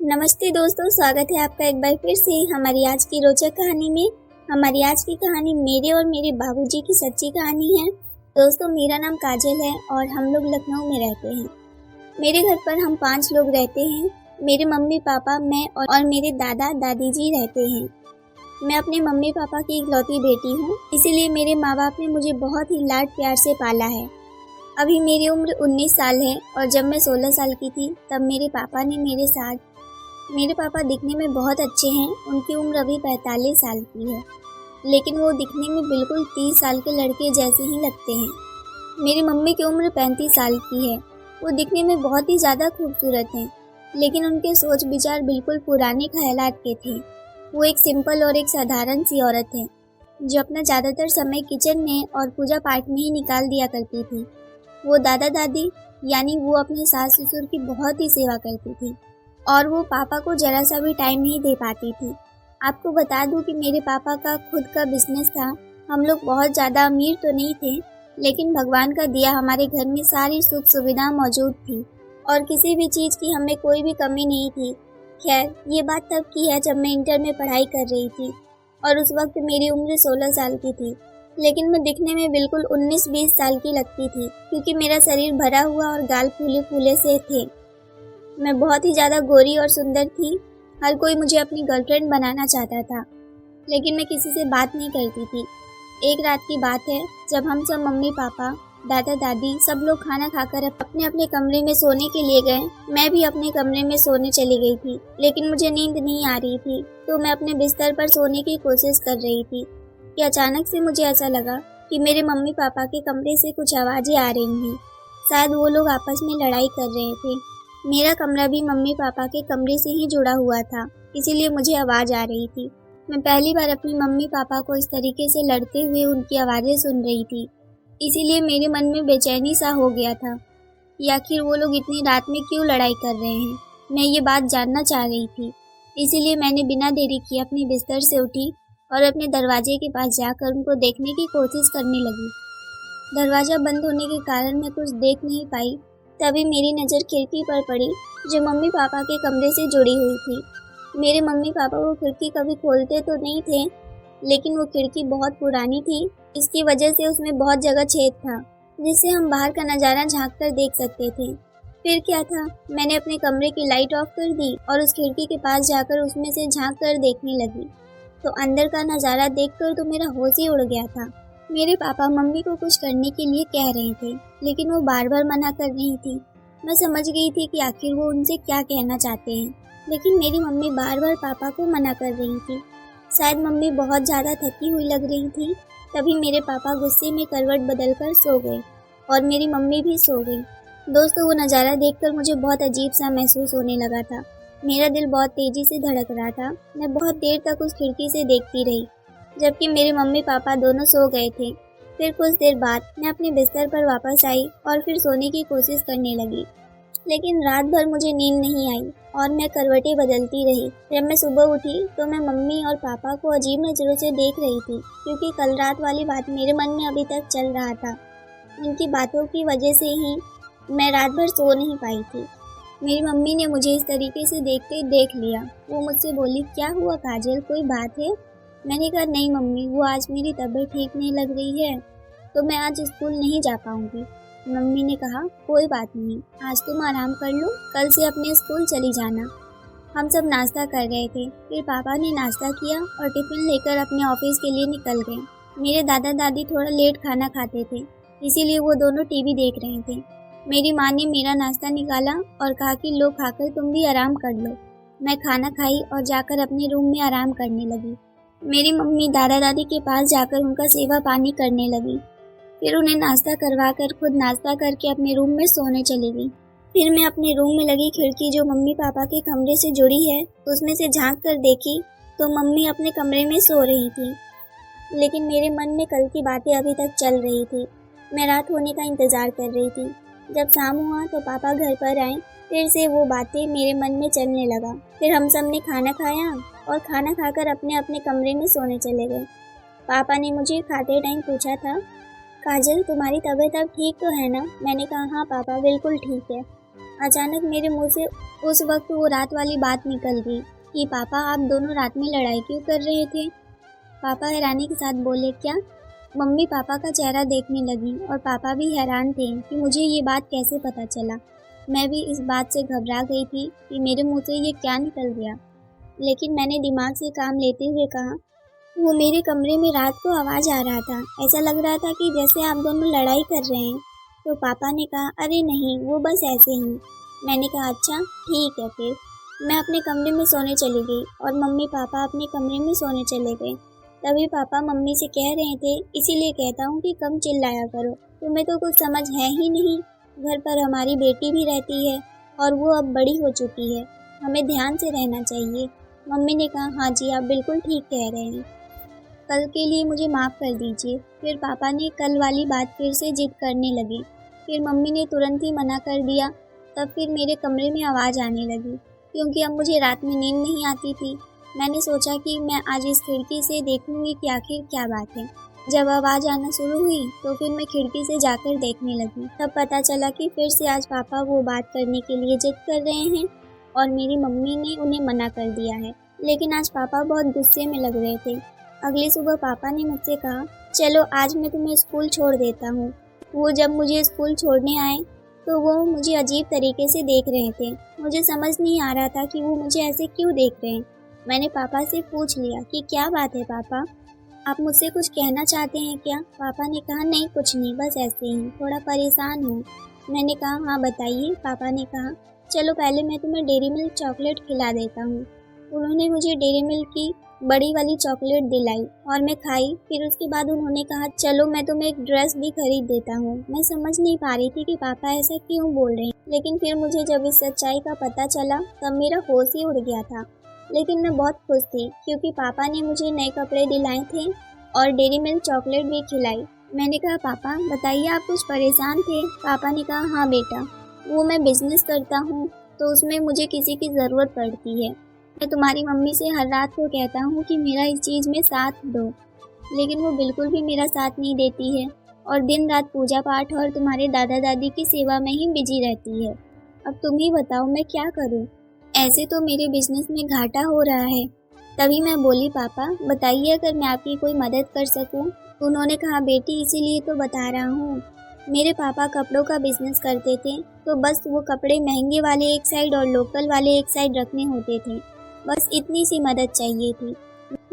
नमस्ते दोस्तों, स्वागत है आपका एक बार फिर से हमारी आज की रोचक कहानी में। हमारी आज की कहानी मेरे और मेरे बाबूजी की सच्ची कहानी है। दोस्तों, मेरा नाम काजल है और हम लोग लखनऊ में रहते हैं। मेरे घर पर हम 5 लोग रहते हैं। मेरे मम्मी पापा, मैं और मेरे दादा दादी जी रहते हैं। मैं अपने मम्मी पापा की इकलौती बेटी हूँ, इसीलिए मेरे माँ बाप ने मुझे बहुत ही लाड प्यार से पाला है। अभी मेरी उम्र 19 साल है और जब मैं 16 साल की थी तब मेरे पापा ने मेरे पापा दिखने में बहुत अच्छे हैं। उनकी उम्र अभी 45 साल की है, लेकिन वो दिखने में बिल्कुल 30 साल के लड़के जैसे ही लगते हैं। मेरी मम्मी की उम्र 35 साल की है। वो दिखने में बहुत ही ज़्यादा खूबसूरत हैं, लेकिन उनके सोच विचार बिल्कुल पुराने ख्यालात के थे। वो एक सिंपल और एक साधारण सी औरत है, जो अपना ज़्यादातर समय किचन में और पूजा पाठ में ही निकाल दिया करती थी। वो दादा दादी यानी वो अपने सास ससुर की बहुत ही सेवा करती थी और वो पापा को जरा सा भी टाइम नहीं दे पाती थी। आपको बता दूं कि मेरे पापा का खुद का बिजनेस था। हम लोग बहुत ज़्यादा अमीर तो नहीं थे, लेकिन भगवान का दिया हमारे घर में सारी सुख सुविधा मौजूद थी और किसी भी चीज़ की हमें कोई भी कमी नहीं थी। खैर, ये बात तब की है जब मैं इंटर में पढ़ाई कर रही थी और उस वक्त मेरी उम्र 16 साल की थी, लेकिन मैं दिखने में बिल्कुल 19-20 साल की लगती थी, क्योंकि मेरा शरीर भरा हुआ और गाल फूले फूले से थे। मैं बहुत ही ज़्यादा गोरी और सुंदर थी। हर कोई मुझे अपनी गर्लफ्रेंड बनाना चाहता था, लेकिन मैं किसी से बात नहीं करती थी। एक रात की बात है, जब हम सब मम्मी पापा दादा दादी सब लोग खाना खाकर अपने अपने कमरे में सोने के लिए गए। मैं भी अपने कमरे में सोने चली गई थी, लेकिन मुझे नींद नहीं आ रही थी, तो मैं अपने बिस्तर पर सोने की कोशिश कर रही थी कि अचानक से मुझे ऐसा लगा कि मेरे मम्मी पापा के कमरे से कुछ आवाज़ें आ रही हैं। शायद वो लोग आपस में लड़ाई कर रहे थे। मेरा कमरा भी मम्मी पापा के कमरे से ही जुड़ा हुआ था, इसीलिए मुझे आवाज़ आ रही थी। मैं पहली बार अपनी मम्मी पापा को इस तरीके से लड़ते हुए उनकी आवाज़ें सुन रही थी, इसीलिए मेरे मन में बेचैनी सा हो गया था कि आखिर वो लोग इतनी रात में क्यों लड़ाई कर रहे हैं। मैं ये बात जानना चाह रही थी, इसीलिए मैंने बिना देरी किए अपने बिस्तर से उठी और अपने दरवाजे के पास जाकर उनको देखने की कोशिश करने लगी। दरवाज़ा बंद होने के कारण मैं कुछ देख नहीं पाई। तभी मेरी नज़र खिड़की पर पड़ी, जो मम्मी पापा के कमरे से जुड़ी हुई थी। मेरे मम्मी पापा वो खिड़की कभी खोलते तो नहीं थे, लेकिन वो खिड़की बहुत पुरानी थी। इसकी वजह से उसमें बहुत जगह छेद था, जिससे हम बाहर का नज़ारा झांक कर देख सकते थे। फिर क्या था, मैंने अपने कमरे की लाइट ऑफ कर दी और उस खिड़की के पास जाकर उसमें से झांक कर देखने लगी, तो अंदर का नज़ारा देखकर तो मेरा होश ही उड़ गया था। मेरे पापा मम्मी को कुछ करने के लिए कह रहे थे, लेकिन वो बार बार मना कर रही थी। मैं समझ गई थी कि आखिर वो उनसे क्या कहना चाहते हैं, लेकिन मेरी मम्मी बार बार पापा को मना कर रही थी। शायद मम्मी बहुत ज़्यादा थकी हुई लग रही थी। तभी मेरे पापा गुस्से में करवट बदलकर सो गए और मेरी मम्मी भी सो गई। दोस्तों, वो नज़ारा देखकर मुझे बहुत अजीब सा महसूस होने लगा था। मेरा दिल बहुत तेज़ी से धड़क रहा था। मैं बहुत देर तक उस खिड़की से देखती रही, जबकि मेरे मम्मी पापा दोनों सो गए थे। फिर कुछ देर बाद मैं अपने बिस्तर पर वापस आई और फिर सोने की कोशिश करने लगी, लेकिन रात भर मुझे नींद नहीं आई और मैं करवटें बदलती रही। जब मैं सुबह उठी तो मैं मम्मी और पापा को अजीब नज़रों से देख रही थी, क्योंकि कल रात वाली बात मेरे मन में अभी तक चल रहा था। उनकी बातों की वजह से ही मैं रात भर सो नहीं पाई थी। मेरी मम्मी ने मुझे इस तरीके से देखते देख लिया। वो मुझसे बोली, क्या हुआ काजल, कोई बात है? मैंने कहा, नहीं मम्मी, वो आज मेरी तबीयत ठीक नहीं लग रही है, तो मैं आज स्कूल नहीं जा पाऊंगी। मम्मी ने कहा, कोई बात नहीं, आज तुम आराम कर लो, कल से अपने स्कूल चली जाना। हम सब नाश्ता कर रहे थे। फिर पापा ने नाश्ता किया और टिफिन लेकर अपने ऑफिस के लिए निकल गए। मेरे दादा दादी थोड़ा लेट खाना खाते थे, इसीलिए वो दोनों टीवी देख रहे थे। मेरी माँ ने मेरा नाश्ता निकाला और कहा कि लो खाकर तुम भी आराम कर लो। मैं खाना खाई और जाकर अपने रूम में आराम करने लगी। मेरी मम्मी दादा दादी के पास जाकर उनका सेवा पानी करने लगी। फिर उन्हें नाश्ता करवा कर खुद नाश्ता करके अपने रूम में सोने चली गई। फिर मैं अपने रूम में लगी खिड़की जो मम्मी पापा के कमरे से जुड़ी है, उसमें से झांक कर देखी तो मम्मी अपने कमरे में सो रही थी, लेकिन मेरे मन में कल की बातें अभी तक चल रही थी। मैं रात होने का इंतज़ार कर रही थी। जब शाम हुआ तो पापा घर पर आए। फिर से वो बातें मेरे मन में चलने लगा। फिर हम सब ने खाना खाया और खाना खाकर अपने अपने कमरे में सोने चले गए। पापा ने मुझे खाते टाइम पूछा था, काजल तुम्हारी तबीयत अब ठीक तो है ना? मैंने कहा, हाँ पापा, बिल्कुल ठीक है। अचानक मेरे मुंह से उस वक्त वो रात वाली बात निकल गई कि पापा आप दोनों रात में लड़ाई क्यों कर रहे थे। पापा हैरानी के साथ बोले क्या। मम्मी पापा का चेहरा देखने लगी और पापा भी हैरान थे कि मुझे ये बात कैसे पता चला। मैं भी इस बात से घबरा गई थी कि मेरे मुंह से ये क्या निकल गया, लेकिन मैंने दिमाग से काम लेते हुए कहा वो मेरे कमरे में रात को आवाज़ आ रहा था, ऐसा लग रहा था कि जैसे आप दोनों लड़ाई कर रहे हैं। तो पापा ने कहा अरे नहीं वो बस ऐसे ही। मैंने कहा अच्छा ठीक है। फिर मैं अपने कमरे में सोने चली गई और मम्मी पापा अपने कमरे में सोने चले गए। तभी पापा मम्मी से कह रहे थे इसीलिए कहता हूँ कि कम चिल्लाया करो, तुम्हें तो कुछ समझ है ही नहीं। घर पर हमारी बेटी भी रहती है और वो अब बड़ी हो चुकी है, हमें ध्यान से रहना चाहिए। मम्मी ने कहा हाँ जी आप बिल्कुल ठीक कह रहे हैं, कल के लिए मुझे माफ़ कर दीजिए। फिर पापा ने कल वाली बात फिर से जिद करने लगे। फिर मम्मी ने तुरंत ही मना कर दिया। तब फिर मेरे कमरे में आवाज़ आने लगी क्योंकि अब मुझे रात में नींद नहीं आती थी। मैंने सोचा कि मैं आज इस खिड़की से देखूंगी कि आखिर क्या बात है। जब आवाज़ आना शुरू हुई तो फिर मैं खिड़की से जाकर देखने लगी। तब पता चला कि फिर से आज पापा वो बात करने के लिए जिद कर रहे हैं और मेरी मम्मी ने उन्हें मना कर दिया है। लेकिन आज पापा बहुत गुस्से में लग रहे थे। अगली सुबह पापा ने मुझसे कहा चलो आज मैं तुम्हें स्कूल छोड़ देता हूँ। वो जब मुझे स्कूल छोड़ने आए तो वो मुझे अजीब तरीके से देख रहे थे। मुझे समझ नहीं आ रहा था कि वो मुझे ऐसे क्यों देख रहे हैं। मैंने पापा से पूछ लिया कि क्या बात है पापा, आप मुझसे कुछ कहना चाहते हैं क्या। पापा ने कहा नहीं कुछ नहीं, बस ऐसे ही थोड़ा परेशान हूँ। मैंने कहा हाँ बताइए। पापा ने कहा चलो पहले मैं तुम्हें डेयरी मिल्क चॉकलेट खिला देता हूँ। उन्होंने मुझे डेयरी मिल्क की बड़ी वाली चॉकलेट दिलाई और मैं खाई। फिर उसके बाद उन्होंने कहा चलो मैं तुम्हें एक ड्रेस भी खरीद देता हूँ। मैं समझ नहीं पा रही थी कि पापा ऐसा क्यों बोल रहे हैं, लेकिन फिर मुझे जब इस सच्चाई का पता चला तब मेरा होश ही उड़ गया था। लेकिन मैं बहुत खुश थी क्योंकि पापा ने मुझे नए कपड़े दिलाए थे और डेयरी मिल्क चॉकलेट भी खिलाई। मैंने कहा पापा बताइए आप कुछ परेशान थे। पापा ने कहा हाँ बेटा, वो मैं बिजनेस करता हूँ तो उसमें मुझे किसी की ज़रूरत पड़ती है। मैं तुम्हारी मम्मी से हर रात को कहता हूँ कि मेरा इस चीज़ में साथ दो, लेकिन वो बिल्कुल भी मेरा साथ नहीं देती है और दिन रात पूजा पाठ और तुम्हारे दादा दादी की सेवा में ही बिजी रहती है। अब तुम ही बताओ मैं क्या करूँ, ऐसे तो मेरे बिजनेस में घाटा हो रहा है। तभी मैं बोली पापा बताइए अगर मैं आपकी कोई मदद कर सकूँ। उन्होंने कहा बेटी इसीलिए तो बता रहा हूँ, मेरे पापा कपड़ों का बिजनेस करते थे तो बस वो कपड़े महंगे वाले एक साइड और लोकल वाले एक साइड रखने होते थे, बस इतनी सी मदद चाहिए थी।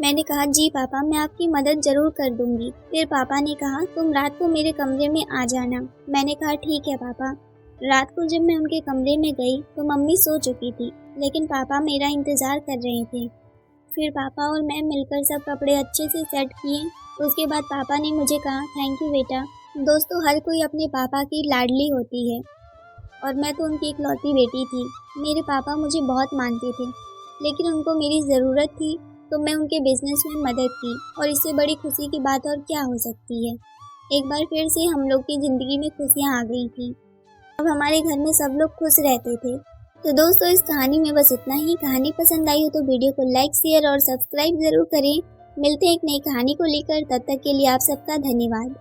मैंने कहा जी पापा मैं आपकी मदद ज़रूर कर दूंगी। फिर पापा ने कहा तुम रात को मेरे कमरे में आ जाना। मैंने कहा ठीक है पापा। रात को जब मैं उनके कमरे में गई तो मम्मी सो चुकी थी, लेकिन पापा मेरा इंतज़ार कर रहे थे। फिर पापा और मैं मिलकर सब कपड़े अच्छे से सेट किए। उसके बाद पापा ने मुझे कहा थैंक यू बेटा। दोस्तों हर कोई अपने पापा की लाडली होती है और मैं तो उनकी इकलौती बेटी थी। मेरे पापा मुझे बहुत मानते थे, लेकिन उनको मेरी ज़रूरत थी तो मैं उनके बिजनेस में मदद की और इससे बड़ी खुशी की बात और क्या हो सकती है। एक बार फिर से हम लोग की ज़िंदगी में खुशियाँ आ गई थी। अब हमारे घर में सब लोग खुश रहते थे। तो दोस्तों इस कहानी में बस इतना ही। कहानी पसंद आई हो तो वीडियो को लाइक शेयर और सब्सक्राइब ज़रूर करें। मिलते हैं एक नई कहानी को लेकर, तब तक के लिए आप सबका धन्यवाद।